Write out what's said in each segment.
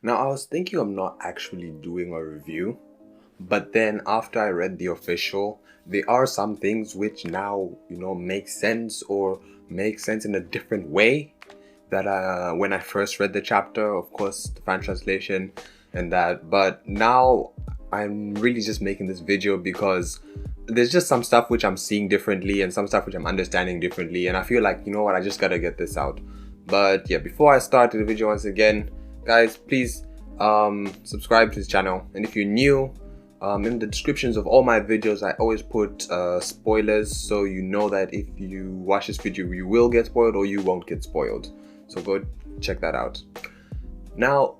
Now, I was thinking of not actually doing a review, but then after I read the official, there are some things which now, make sense or make sense in a different way that when I first read the chapter, of course, the fan translation and that, but now I'm really just making this video because there's just some stuff which I'm seeing differently and some stuff which I'm understanding differently, and I feel like, I just gotta get this out. But yeah, before I start the video once again, guys, please subscribe to this channel, and if you're new, in the descriptions of all my videos I always put spoilers, so you know that if you watch this video you will get spoiled or you won't get spoiled. So go check that out. Now,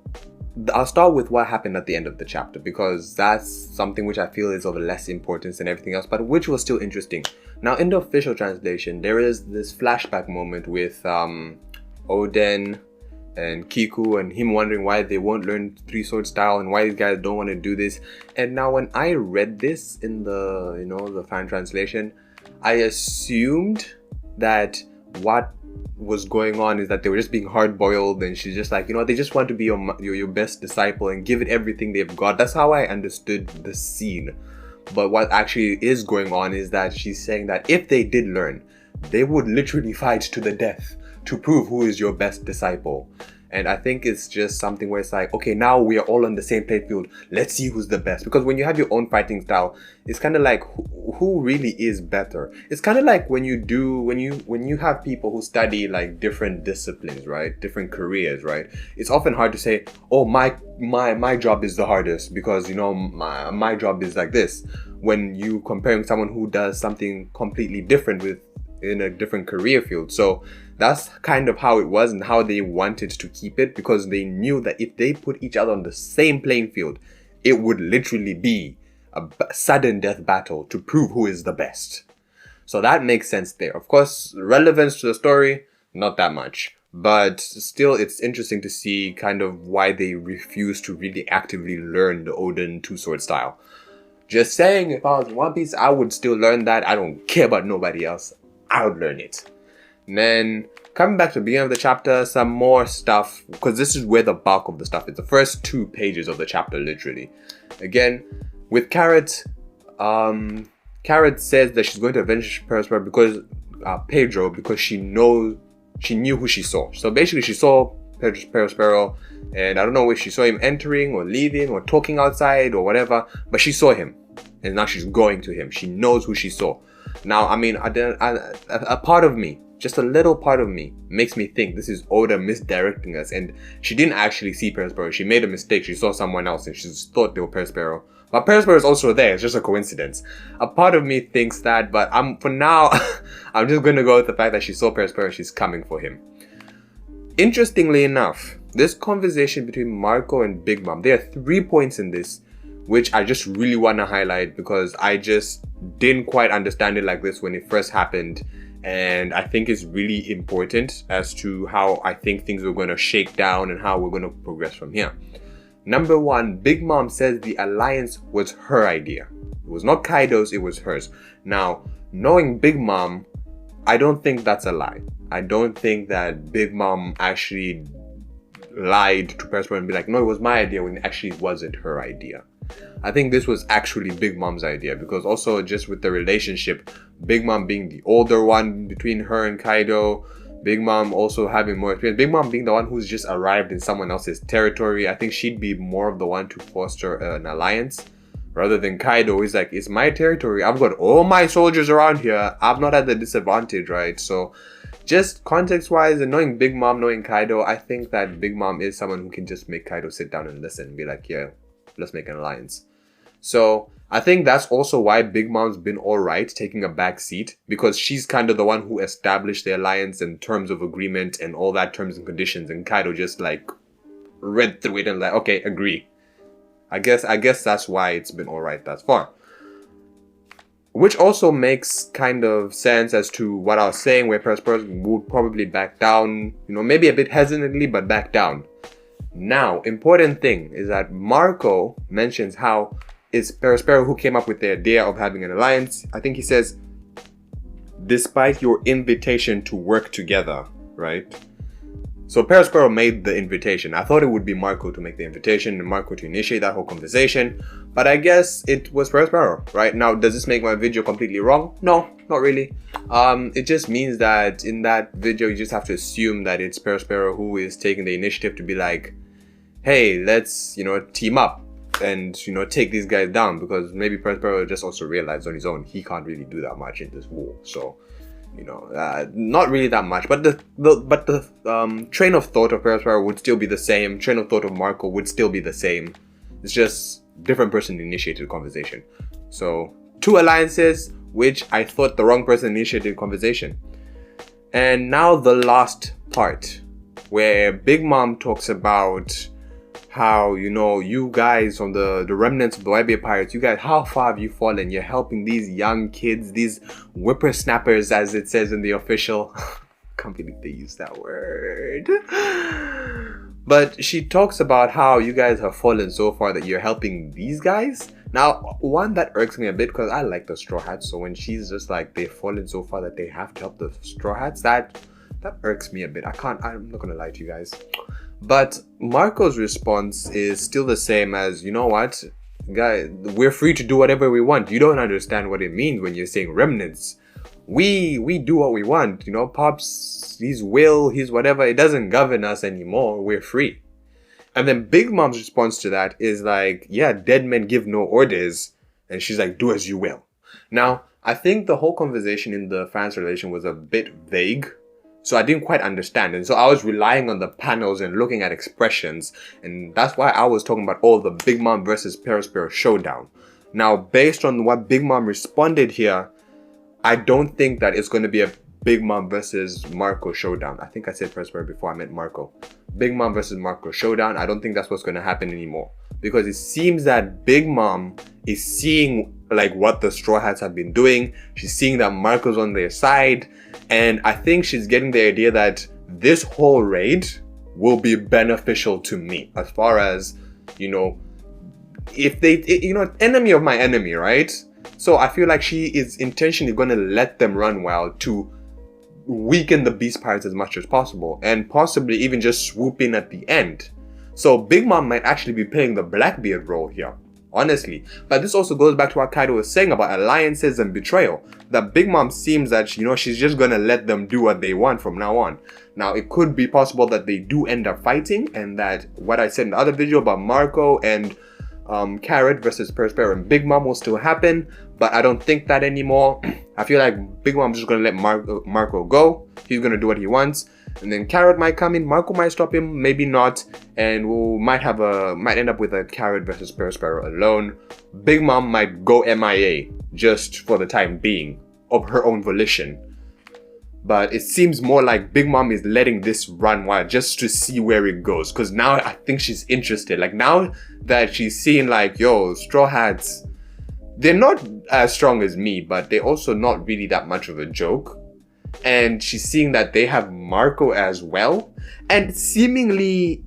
I'll start with what happened at the end of the chapter, because that's something which I feel is of less importance than everything else, but which was still interesting. Now, in the official translation, there is this flashback moment with Oden and Kiku and him wondering why they won't learn three sword style and why these guys don't want to do this. And now when I read this in the the fan translation, I assumed that what was going on is that they were just being hard-boiled, and she's just like, they just want to be your best disciple and give it everything they've got. That's how I understood the scene. But what actually is going on is that she's saying that if they did learn, they would literally fight to the death to prove who is your best disciple. And I think it's just something where it's like, okay, now we are all on the same playing field. Let's see who's the best. Because when you have your own fighting style, it's kind of like who really is better. It's kind of like when you have people who study like different disciplines, right? Different careers, right? It's often hard to say, oh, my job is the hardest because my job is like this. When you comparing someone who does something completely different in a different career field. So that's kind of how it was and how they wanted to keep it, because they knew that if they put each other on the same playing field, it would literally be a sudden death battle to prove who is the best. So that makes sense there. Of course, relevance to the story, not that much. But still, it's interesting to see kind of why they refuse to really actively learn the Oden two-sword style. Just saying, if I was in One Piece, I would still learn that. I don't care about nobody else. I would learn it. And then coming back to the beginning of the chapter, some more stuff, because this is where the bulk of the stuff is. The first 2 pages of the chapter, literally. Again, with Carrot, Carrot says that she's going to avenge Pedro because she knew who she saw. So basically, she saw Pedro, and I don't know if she saw him entering or leaving or talking outside or whatever, but she saw him, and now she's going to him. She knows who she saw. Now, I mean, a part of me, just a little part of me, makes me think this is Oda misdirecting us, and she didn't actually see Perospero. She made a mistake. She saw someone else, and she just thought they were Perospero. But Perospero is also there. It's just a coincidence. A part of me thinks that, but for now, I'm just going to go with the fact that she saw Perospero and she's coming for him. Interestingly enough, this conversation between Marco and Big Mom, there are 3 points in this which I just really want to highlight, because I just didn't quite understand it like this when it first happened, and I think it's really important as to how I think things are going to shake down and how we're going to progress from here. Number 1, Big Mom says the alliance was her idea. It was not Kaido's, it was hers. Now, knowing Big Mom, I don't think that's a lie. I don't think that Big Mom actually lied to Perospero and be like, no, it was my idea, when it actually wasn't her idea. I think this was actually Big Mom's idea, because also just with the relationship, Big Mom being the older one between her and Kaido, Big Mom also having more experience, Big Mom being the one who's just arrived in someone else's territory, I think she'd be more of the one to foster an alliance, rather than Kaido. He's like, it's my territory, I've got all my soldiers around here, I'm not at the disadvantage, right? So just context-wise, and knowing Big Mom, knowing Kaido, I think that Big Mom is someone who can just make Kaido sit down and listen and be like, yeah, let's make an alliance. So I think that's also why Big Mom's been alright taking a back seat, because she's kind of the one who established the alliance and terms of agreement and all that terms and conditions, and Kaido just like read through it and like, okay, agree. I guess that's why it's been alright thus far. Which also makes kind of sense as to what I was saying, where Perospero would probably back down, maybe a bit hesitantly, but back down. Now, important thing is that Marco mentions how it's Perospero who came up with the idea of having an alliance. I think he says, despite your invitation to work together, right? So Perospero made the invitation. I thought it would be Marco to make the invitation and Marco to initiate that whole conversation. But I guess it was Perospero, right? Now, does this make my video completely wrong? No, not really. It just means that in that video, you just have to assume that it's Perospero who is taking the initiative to be like, hey, let's, team up and, take these guys down, because maybe Perospero just also realized on his own he can't really do that much in this war. So, not really that much, but the train of thought of Perospero would still be the same. Train of thought of Marco would still be the same. It's just different person initiated the conversation. So 2 alliances, which I thought the wrong person initiated the conversation. And now the last part, where Big Mom talks about how, you guys from the remnants of the Whitebeard Pirates, you guys, how far have you fallen? You're helping these young kids, these whippersnappers, as it says in the official. Can't believe they use that word. But she talks about how you guys have fallen so far that you're helping these guys. Now, one that irks me a bit, because I like the Straw Hats. So when she's just like, they've fallen so far that they have to help the Straw Hats, that irks me a bit. I'm not gonna lie to you guys. But Marco's response is still the same as, you know what, guys, we're free to do whatever we want. You don't understand what it means when you're saying remnants. We do what we want. Pops, he's whatever. It doesn't govern us anymore. We're free. And then Big Mom's response to that is like, yeah, dead men give no orders. And she's like, do as you will. Now, I think the whole conversation in the fans relation was a bit vague. So I didn't quite understand. And so I was relying on the panels and looking at expressions. And that's why I was talking about the Big Mom versus Perospero showdown. Now, based on what Big Mom responded here, I don't think that it's going to be a Big Mom versus Marco showdown. I think I said Perospero before I meant Marco. Big Mom versus Marco showdown. I don't think that's what's going to happen anymore. Because it seems that Big Mom is seeing like what the Straw Hats have been doing. She's seeing that Marco's on their side. And I think she's getting the idea that this whole raid will be beneficial to me. As far as, if they, enemy of my enemy, right? So I feel like she is intentionally going to let them run wild to weaken the Beast Pirates as much as possible. And possibly even just swoop in at the end. So Big Mom might actually be playing the Blackbeard role here. Honestly. But this also goes back to what Kaido was saying about alliances and betrayal. That Big Mom seems that, she's just going to let them do what they want from now on. Now, it could be possible that they do end up fighting, and that what I said in the other video about Marco and Carrot versus Perospero and Big Mom will still happen. But I don't think that anymore. I feel like Big Mom's just going to let Marco go. He's going to do what he wants. And then Carrot might come in, Marco might stop him, maybe not, and we might end up with a Carrot versus Perospero alone. Big Mom might go MIA just for the time being, of her own volition. But it seems more like Big Mom is letting this run wild just to see where it goes. Because now I think she's interested. Like now that she's seeing like, yo, Straw Hats, they're not as strong as me, but they're also not really that much of a joke. And she's seeing that they have Marco as well. And seemingly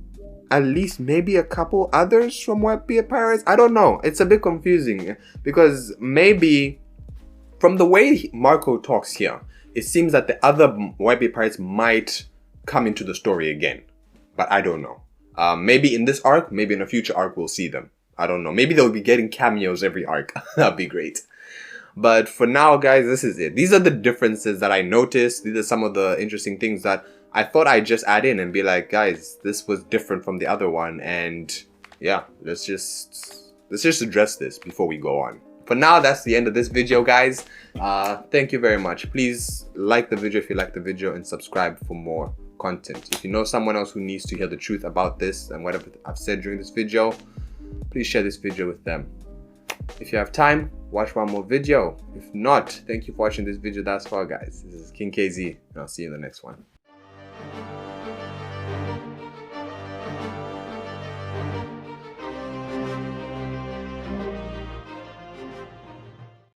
at least maybe a couple others from Whitebeard Pirates. I don't know. It's a bit confusing. Because maybe from the way Marco talks here, it seems that the other Whitebeard Pirates might come into the story again. But I don't know. Maybe in this arc, maybe in a future arc we'll see them. I don't know. Maybe they'll be getting cameos every arc. That'd be great. But for now, guys, this is it. These are the differences that I noticed. These are some of the interesting things that I thought I'd just add in and be like, guys, this was different from the other one. And yeah, let's just address this before we go on. For now, that's the end of this video, guys. Thank you very much. Please like the video if you like the video and subscribe for more content. If you know someone else who needs to hear the truth about this and whatever I've said during this video, please share this video with them. If you have time, watch one more video. If not, thank you for watching this video thus far, guys. This is King KZ, and I'll see you in the next one.